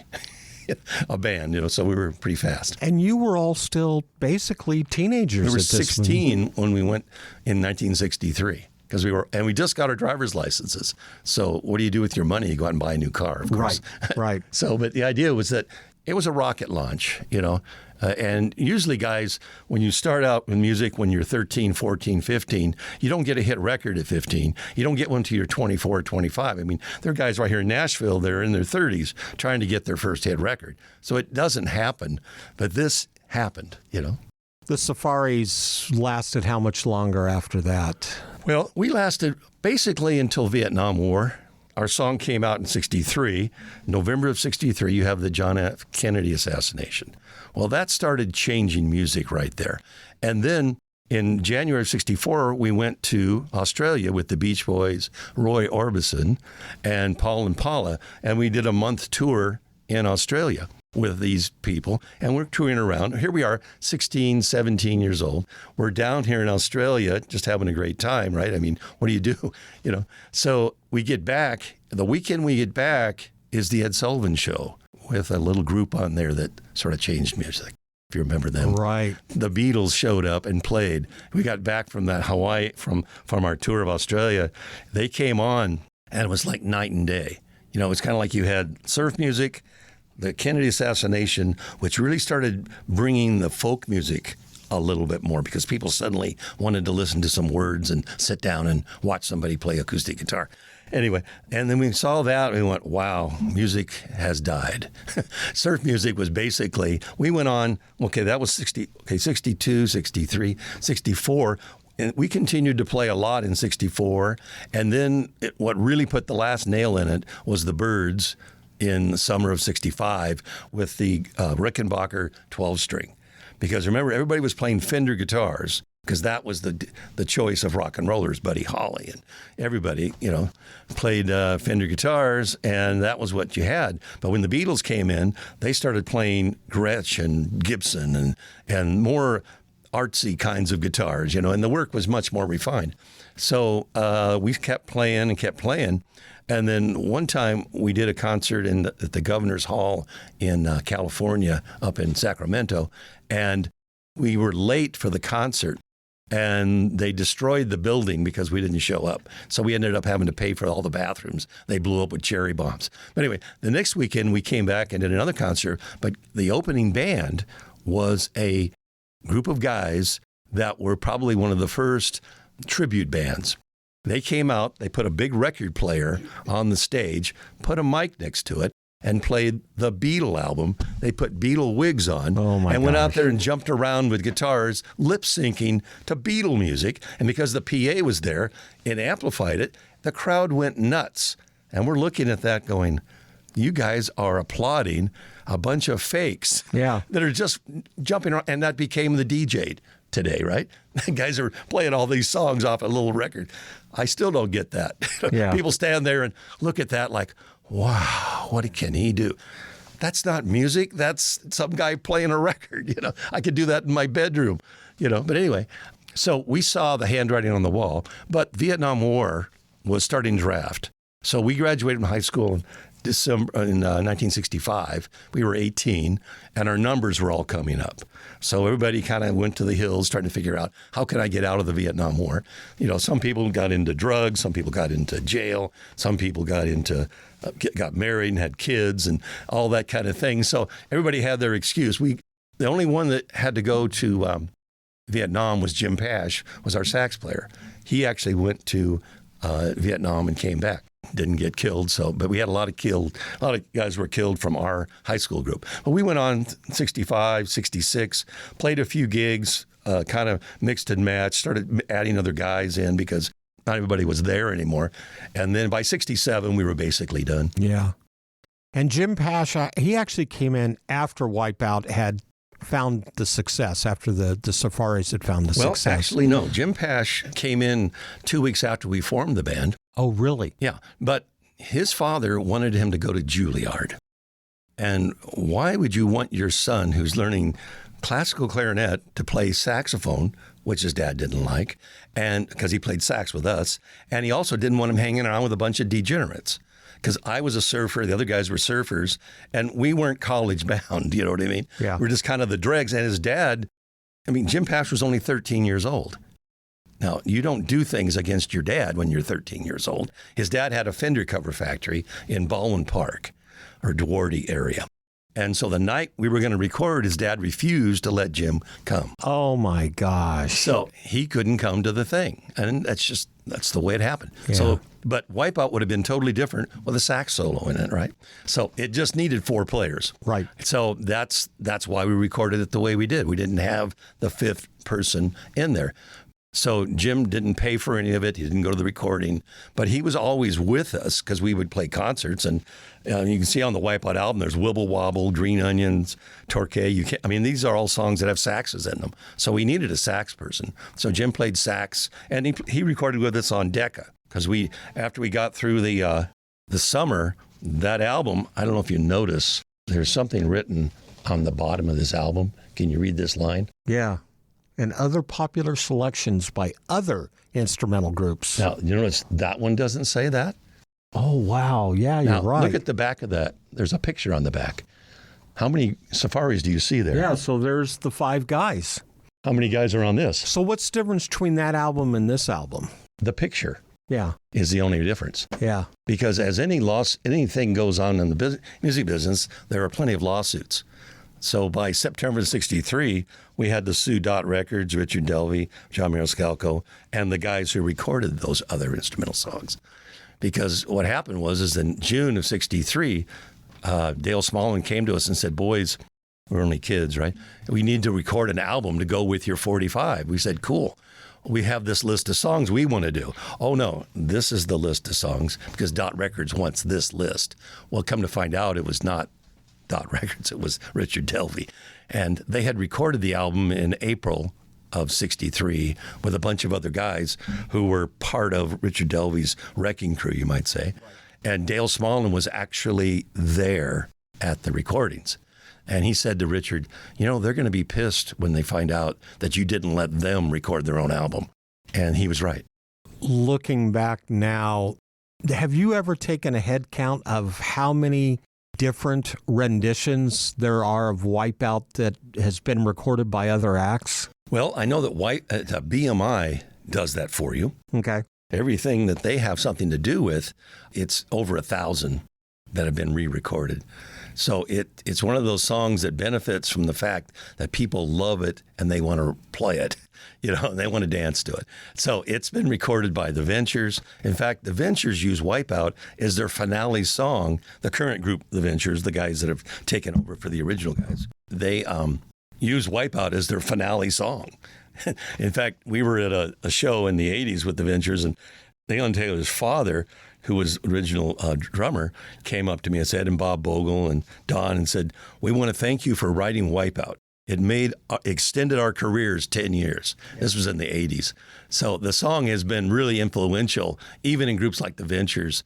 A band, so we were pretty fast. And you were all still basically teenagers. We were at this 16 when we went in 1963 because we just got our driver's licenses. So what do you do with your money? You go out and buy a new car, of course. Right. So, but the idea was that it was a rocket launch, and usually guys, when you start out in music when you're 13, 14, 15, you don't get a hit record at 15. You don't get one till you're 24, 25. I mean, there are guys right here in Nashville, they're in their 30s trying to get their first hit record. So it doesn't happen, but this happened, The Safaris lasted how much longer after that? Well, we lasted basically until Vietnam War. Our song came out in 63. November of 63, you have the John F. Kennedy assassination. Well, that started changing music right there. And then in January of 64, we went to Australia with the Beach Boys, Roy Orbison, and Paul and Paula, and we did a month tour in Australia with these people, and we're touring around. Here we are, 16, 17 years old. We're down here in Australia just having a great time, right? I mean, what do you do? So we get back. The weekend we get back is the Ed Sullivan Show with a little group on there that sort of changed music, if you remember them. Right. The Beatles showed up and played. We got back from that Hawaii, from our tour of Australia. They came on, and it was like night and day. It's kind of like you had surf music, the Kennedy assassination, which really started bringing the folk music a little bit more because people suddenly wanted to listen to some words and sit down and watch somebody play acoustic guitar. Anyway, and then we saw that and we went, wow, music has died. Surf music was basically, we went on, that was 62, 63, 64. And we continued to play a lot in 64. And then what really put the last nail in it was the Byrds in the summer of 65 with the Rickenbacker 12-string. Because remember, everybody was playing Fender guitars because that was the choice of rock and rollers, Buddy Holly. And everybody, played Fender guitars, and that was what you had. But when the Beatles came in, they started playing Gretsch and Gibson and more artsy kinds of guitars, and the work was much more refined. So we kept playing. And then one time we did a concert at the Governor's Hall in California, up in Sacramento, and we were late for the concert, and they destroyed the building because we didn't show up. So we ended up having to pay for all the bathrooms. They blew up with cherry bombs. But anyway, the next weekend we came back and did another concert, but the opening band was a group of guys that were probably one of the first tribute bands. They came out, they put a big record player on the stage, put a mic next to it, and played the Beatle album. They put Beatle wigs on and went out there and jumped around with guitars, lip-syncing to Beatle music. And because the PA was there, it amplified it. The crowd went nuts. And we're looking at that going, you guys are applauding a bunch of fakes that are just jumping around. And that became the DJ today, right? Guys are playing all these songs off a little record. I still don't get that. People stand there and look at that like, wow, what can he do? That's not music. That's some guy playing a record. I could do that in my bedroom, But anyway, so we saw the handwriting on the wall, but Vietnam War was starting to draft. So we graduated from high school in 1965. We were 18, and our numbers were all coming up. So everybody kind of went to the hills trying to figure out, how can I get out of the Vietnam War? Some people got into drugs, some people got into jail, some people got married and had kids and all that kind of thing. So everybody had their excuse. The only one that had to go to Vietnam was Jim Pash, was our sax player. He actually went to Vietnam and came back. Didn't get killed, but we had a lot of guys were killed from our high school group. But we went on 65, 66, played a few gigs, kind of mixed and matched, started adding other guys in because not everybody was there anymore. And then by 67, we were basically done. Yeah. And Jim Pash, he actually came in after Wipeout had found the success, after the Safaris had found the success. Well, actually, no. Jim Pash came in 2 weeks after we formed the band. Oh, really? Yeah. But his father wanted him to go to Juilliard. And why would you want your son, who's learning classical clarinet, to play saxophone, which his dad didn't like, and because he played sax with us, and he also didn't want him hanging around with a bunch of degenerates. because I was a surfer, the other guys were surfers, and we weren't college bound, you know what I mean? Yeah. We're just kind of the dregs. And his dad, Jim Pash was only 13 years old. Now, you don't do things against your dad when you're 13 years old. His dad had a fender cover factory in Baldwin Park, or Duarte area. And so the night we were going to record, his dad refused to let Jim come. Oh, my gosh. So he couldn't come to the thing. And that's the way it happened. Yeah. So, but Wipeout would have been totally different with a sax solo in it, right? So it just needed 4 players. Right. So that's why we recorded it the way we did. We didn't have the 5th person in there. So Jim didn't pay for any of it. He didn't go to the recording, but he was always with us because we would play concerts. And you can see on the Wipeout album, there's Wibble Wobble, Green Onions, Torquay. These are all songs that have saxes in them. So we needed a sax person. So Jim played sax, and he recorded with us on Decca because after we got through the summer, that album, I don't know if you notice, there's something written on the bottom of this album. Can you read this line? Yeah. And other popular selections by other instrumental groups. Now, you notice that one doesn't say that? Oh, wow. Yeah, you're right. Look at the back of that. There's a picture on the back. How many safaris do you see there? Yeah, so there's the 5 guys. How many guys are on this? So what's the difference between that album and this album? The picture. Yeah. Is the only difference. Yeah. Because as anything goes on in the music business, there are plenty of lawsuits. So by September of 1963, we had to sue Dot Records, Richard Delvey, John Maniscalco, and the guys who recorded those other instrumental songs. Because what happened is in June of 1963, Dale Smallman came to us and said, boys, we're only kids, right? We need to record an album to go with your 45. We said, cool. We have this list of songs we want to do. Oh, no, this is the list of songs because Dot Records wants this list. Well, come to find out, it was not Dot Records, it was Richard Delvey. And they had recorded the album in April of 1963 with a bunch of other guys who were part of Richard Delvey's wrecking crew, you might say. And Dale Smallman was actually there at the recordings. And he said to Richard, they're going to be pissed when they find out that you didn't let them record their own album. And he was right. Looking back now, have you ever taken a head count of how many different renditions there are of Wipeout that has been recorded by other acts? Well, I know that BMI does that for you. Okay. Everything that they have something to do with, it's over 1,000 that have been re-recorded. So it's one of those songs that benefits from the fact that people love it and they want to play it, and they want to dance to it. So it's been recorded by The Ventures. In fact, The Ventures use Wipeout as their finale song. The current group, The Ventures, the guys that have taken over for the original guys, they use Wipeout as their finale song. In fact, we were at a show in the 80s with The Ventures, and Leon Taylor's father, who was original drummer, came up to me and said, and Bob Bogle and Don, and said, we want to thank you for writing Wipeout. It extended our careers 10 years. This was in the 80s. So the song has been really influential, even in groups like The Ventures.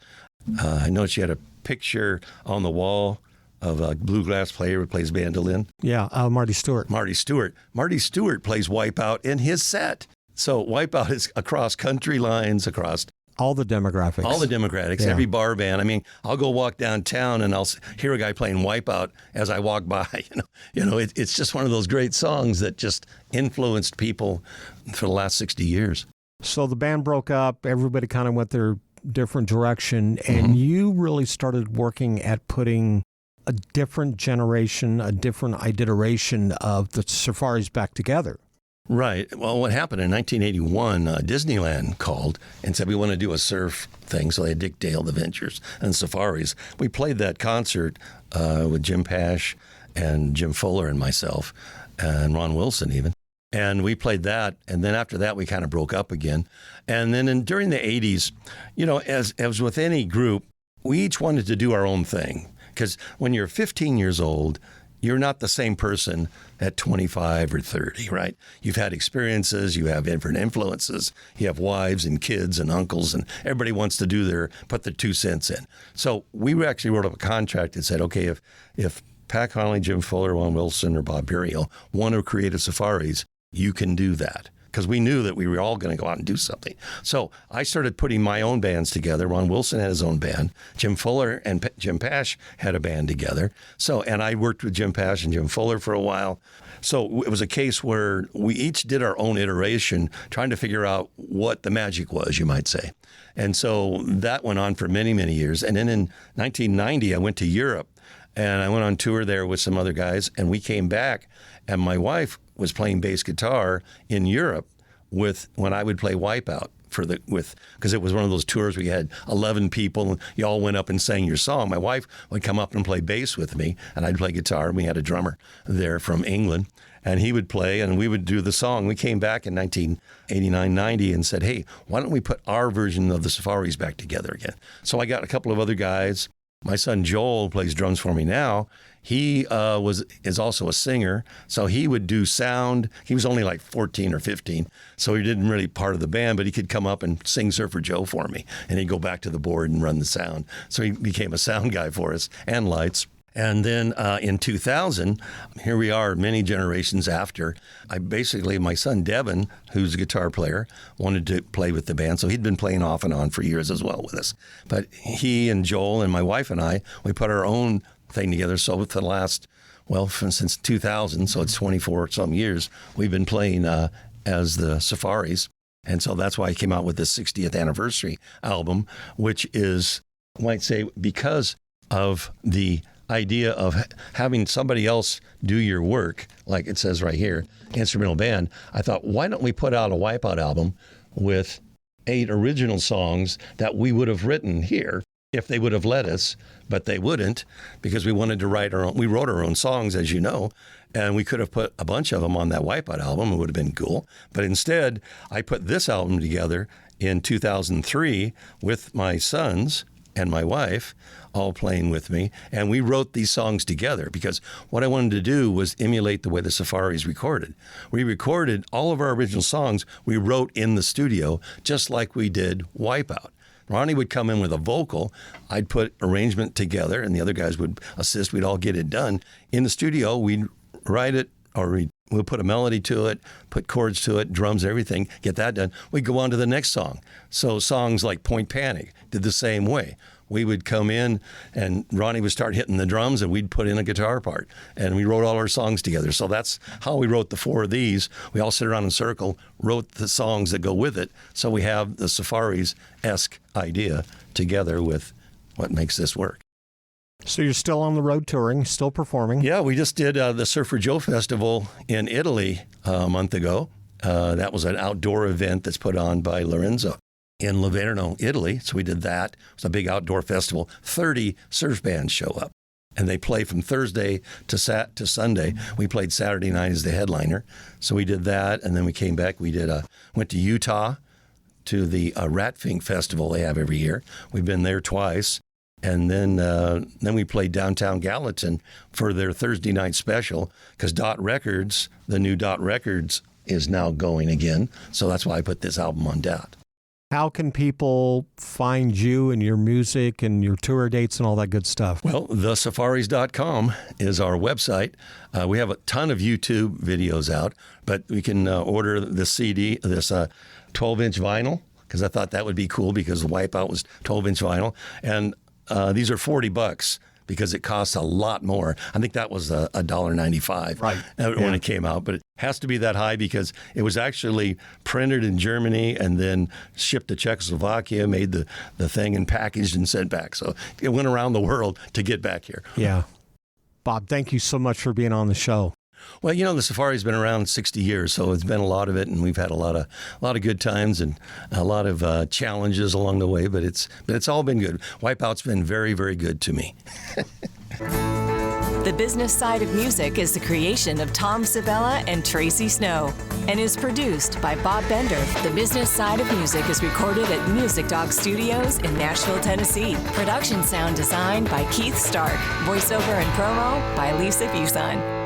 I noticed you had a picture on the wall of a bluegrass player who plays mandolin. Yeah, Marty Stewart. Marty Stewart. Marty Stewart plays Wipeout in his set. So Wipeout is across country lines, across all the demographics. All the demographics, yeah. Every bar band. I'll go walk downtown and I'll hear a guy playing Wipeout as I walk by. It's just one of those great songs that just influenced people for the last 60 years. So the band broke up. Everybody kind of went their different direction. And you really started working at putting a different generation, a different iteration of the Safaris back together. Right. Well, what happened in 1981, Disneyland called and said, we want to do a surf thing. So they had Dick Dale, The Ventures, and Safaris. We played that concert with Jim Pash and Jim Fuller and myself and Ron Wilson even. And we played that. And then after that, we kind of broke up again. And then during the 80s, as with any group, we each wanted to do our own thing. Because when you're 15 years old, you're not the same person at 25 or 30, right? You've had experiences, you have different influences, you have wives and kids and uncles, and everybody wants to put their 2 cents in. So we actually wrote up a contract that said, okay, if Pat Connolly, Jim Fuller, Ron Wilson, or Bob Berryhill want to create a Safaris, you can do that. because we knew that we were all going to go out and do something. So I started putting my own bands together. Ron Wilson had his own band. Jim Fuller and Jim Pash had a band together. And I worked with Jim Pash and Jim Fuller for a while. So it was a case where we each did our own iteration, trying to figure out what the magic was, you might say. And so that went on for many, many years. And then in 1990, I went to Europe, and I went on tour there with some other guys, and we came back, and my wife was playing bass guitar in Europe when I would play Wipeout because it was one of those tours where you had 11 people and you all went up and sang your song. My wife would come up and play bass with me, and I'd play guitar, and we had a drummer there from England, and he would play and we would do the song. We came back in 1989-90 and said, hey, why don't we put our version of the Safaris back together again? So I got a couple of other guys. My son Joel plays drums for me now. He is also a singer, so he would do sound. He was only like 14 or 15, so he didn't really part of the band, but he could come up and sing Surfer Joe for me, and he'd go back to the board and run the sound. So he became a sound guy for us, and lights. And then in 2000, here we are many generations after, my son Devin, who's a guitar player, wanted to play with the band. So he'd been playing off and on for years as well with us. But he and Joel and my wife and I, we put our own thing together. So for the last, since 2000, so it's 24 some years, we've been playing as the Safaris. And so that's why I came out with the 60th anniversary album, which is, I might say, because of the idea of having somebody else do your work, like it says right here, instrumental band. I thought, why don't we put out a Wipeout album with 8 original songs that we would have written here if they would have let us, but they wouldn't, because we wanted to write our own. We wrote our own songs, as you know, and we could have put a bunch of them on that Wipeout album. It would have been cool. But instead, I put this album together in 2003 with my sons and my wife all playing with me, and we wrote these songs together because what I wanted to do was emulate the way the Safaris recorded. We recorded all of our original songs we wrote in the studio, just like we did Wipeout. Ronnie would come in with a vocal, I'd put arrangement together, and the other guys would assist. We'd all get it done. In the studio, we'd write it, or we'll put a melody to it, put chords to it, drums, everything, get that done. We'd go on to the next song. So songs like Point Panic did the same way. We would come in and Ronnie would start hitting the drums and we'd put in a guitar part. And we wrote all our songs together. So that's how we wrote the 4 of these. We all sit around in a circle, wrote the songs that go with it. So we have the Safaris-esque idea together with what makes this work. So you're still on the road touring, still performing? Yeah, we just did the Surfer Joe Festival in Italy a month ago. That was an outdoor event that's put on by Lorenzo in Livorno, Italy. So we did that. It was a big outdoor festival. 30 surf bands show up, and they play from Thursday to Sunday. We played Saturday night as the headliner. So we did that, and then we came back. We went to Utah to the Ratfink Festival they have every year. We've been there twice. And then we played downtown Gallatin for their Thursday night special because Dot Records, the new Dot Records, is now going again. So that's why I put this album on Dot. How can people find you and your music and your tour dates and all that good stuff? Well, thesafaris.com is our website. We have a ton of YouTube videos out, but we can order the CD, this 12-inch vinyl, because I thought that would be cool because the Wipeout was 12-inch vinyl. And these are $40 because it costs a lot more. I think that was $1.95 when it came out, but it has to be that high because it was actually printed in Germany and then shipped to Czechoslovakia, made the thing and packaged and sent back. So it went around the world to get back here. Yeah. Bob, thank you so much for being on the show. Well, the Safari's been around 60 years, so it's been a lot of it, and we've had a lot of good times and a lot of challenges along the way, but it's all been good. Wipeout's been very, very good to me. The Business Side of Music is the creation of Tom Sabella and Tracy Snow and is produced by Bob Bender. The Business Side of Music is recorded at Music Dog Studios in Nashville, Tennessee. Production sound design by Keith Stark. Voiceover and promo by Lisa Busan.